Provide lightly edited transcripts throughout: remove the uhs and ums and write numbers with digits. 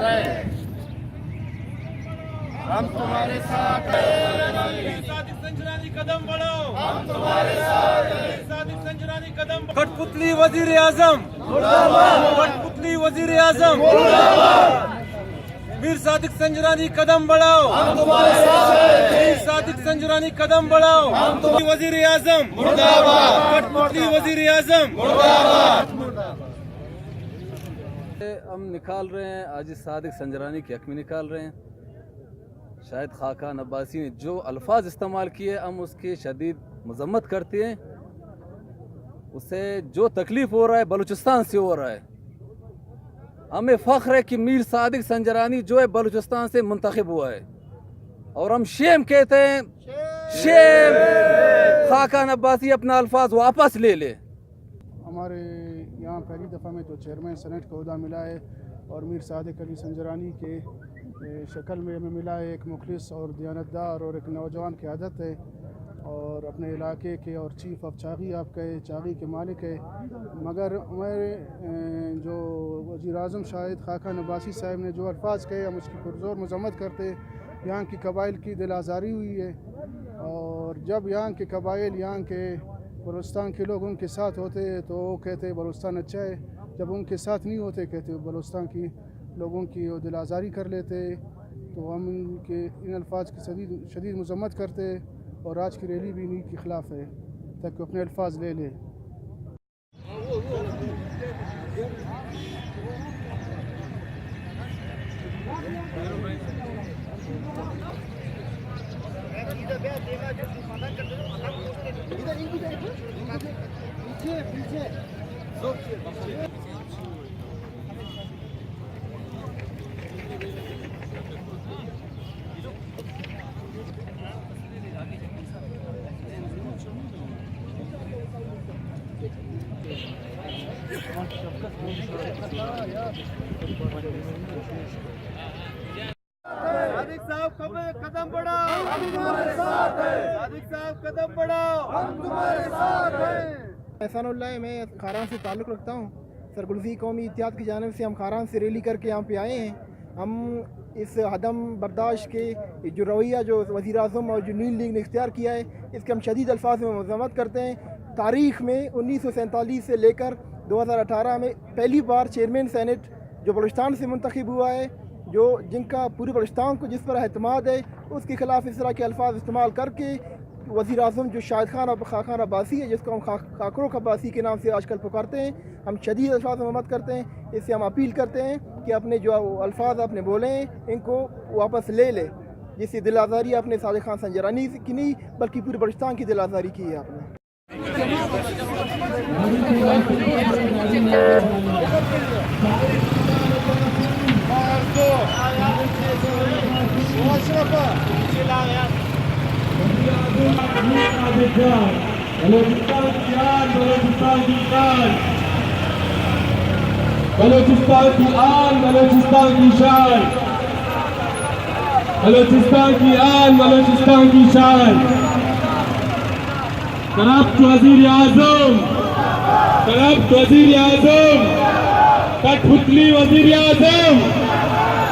हैं, हम तुम्हारे साथ हैं। सादिक संजरानी कदम बढ़ाओ, हम तुम्हारे साथ हैं। सादिक संजरानी कदम। कठपुतली वजीर आजम मुर्दाबाद, कठपुतली वजीर आजम मुर्दाबाद। मीर सादिक संजरानी कदम बढ़ाओ, हम तुम्हारे साथ हैं। मीर सादिक संजरानी कदम बढ़ाओ, हम तुम्हारे वजीर आजम मुर्दाबाद, कठपुतली वजीर आजम मुर्दाबाद। हम निकाल रहे हैं, आज सादिक संजरानी के हक में निकाल रहे हैं। शायद खाकान अब्बासी ने जो अल्फाज इस्तेमाल किए हम उसकी शदीद मजम्मत करते हैं। उसे जो तकलीफ़ हो रहा है बलूचिस्तान से हो रहा है। हमें फ़ख्र है कि मीर सादिक संजरानी जो है बलूचिस्तान से मुंतखब हुआ है, और हम शेम कहते हैं, शेम। खाकान अब्बासी अपना अल्फाज वापस ले ले। हमारे यहाँ पहली दफ़ा में जो चेयरमैन सेनेट का ओहदा मिला है और मीर सादिक अली संजरानी के शक्ल में हमें मिला है, एक मुखलिस और दयानतदार और एक नौजवान की आदत है, और अपने इलाके के और चीफ ऑफ चागी आप कहे, चागी के मालिक है। मगर हमारे जो वज़ीर आज़म शाहिद खाकान अब्बासी साहब ने जो अल्फाज कहे हम उसकी पुरज़ोर मज़म्मत करते। यहाँ की कबाइल की दिल आज़ारी हुई है, और जब यहाँ के कबाइल, यहाँ के बलूचिस्तान के लोग उनके साथ होते तो वो कहते बलूचिस्तान अच्छा है, जब उनके साथ नहीं होते कहते बलूचिस्तान की लोगों की वो दिल आज़ारी कर लेते। तो हम इनके इन अल्फाज की शदीद मज़म्मत करते, और आज की रैली भी इन्हीं के ख़िलाफ़ है ताकि अपने अल्फाज ले ले। सादिक साहब कदम बढ़ाओ, हम तुम्हारे साथ हैं। सादिक साहब कदम बढ़ाओ, हम तुम्हारे साथ हैं। एहसानुल्लाह, मैं खारान से ताल्लुक़ रखता हूँ। सरगुलज़ी कौमी इत्तेहाद की जानिब से हम खारान से रैली करके यहाँ पे आए हैं। हम इस हदम बर्दाश्त के जो रवैया जो वज़ीर आज़म और जो नील लीग ने इख्तियार किया है, इसके हम शदीद अल्फाज में मज़म्मत करते हैं। तारीख़ में 1947 से लेकर 2018 में पहली बार चेयरमैन सेनेट जो बलूचिस्तान से मुंतखब हुआ है, जो जिनका पूरे बलूचिस्तान को जिस पर एतमाद है, उसके ख़िलाफ़ इस तरह के अल्फाज इस्तेमाल करके वज़ीर आज़म जो शाहिद खाकान अब्बासी है, जिसको हम खाकरो अब्बासी के नाम से आजकल पुकारते हैं, हम शदीद अल्फाज में मत करते हैं। इससे हम अपील करते हैं कि अपने जो अल्फाज आपने बोले हैं इनको वापस ले ले। जिससे दिल आज़ारी आपने सादिक खान संजरानी की नहीं बल्कि पूरे बलूचिस्तान की दिल आज़ारी की है आपने। बलूचिस्तान की आन, बलूचिस्तान की शान, बलूचिस्तान की आन, बलूचिस्तान की शान। करप्ट वजीर आजम, करप्ट वजीर आजम, कठपुतली वजीर आजम,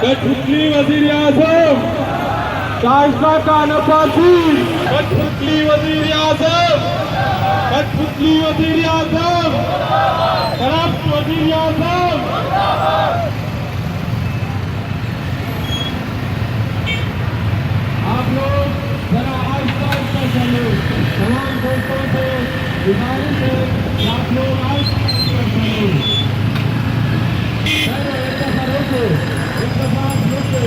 कठपुतली वजीर आजम, खाकान अब्बासी, कठपुतली वजीर आजम, कठपुतली वजीर आजम, करप्ट वजीर आजम। आप लोग जरा आहिस्ता आहिस्ता चलो। तमाम दोस्तों से गुजारिश है कि आप लोग आहिस्ता आहिस्ता चलो। एक दफा रुको, एक दफा रुको,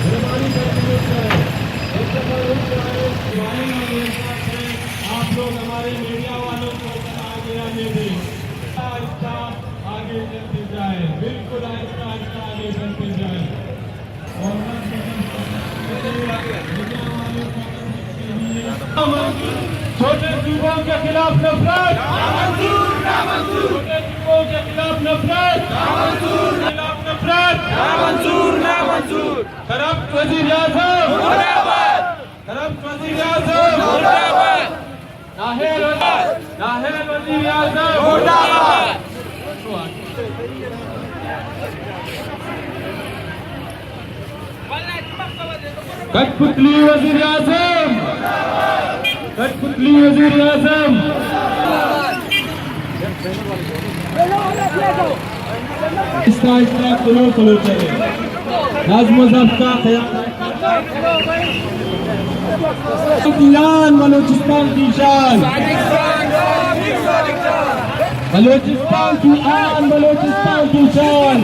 मेहरबानी करके रुको, एक दफा रुक जाए। आप लोग हमारे मीडिया वालों को आगे आने दें, आहिस्ता आगे चलते जाए, बिल्कुल आहिस्ता आहिस्ता आगे चलते जाए। और छोटे चूकों के खिलाफ नफरत, छोटे चूकों के खिलाफ नफरत, खिलाफ नफरत, करप्ट वजीर आज़म, करप्ट वजीर आज़म, नाहिल वजीर आज़म। कठपुतली वजीर आजम, कठपुतली वजीर आजम। आहिस्ता आहिस्ता स्लो चले, नज़्म ज़ब्त का ख्याल। बलूचिस्तान की शान, बलूचिस्तान की आन, बलूचिस्तान की शान।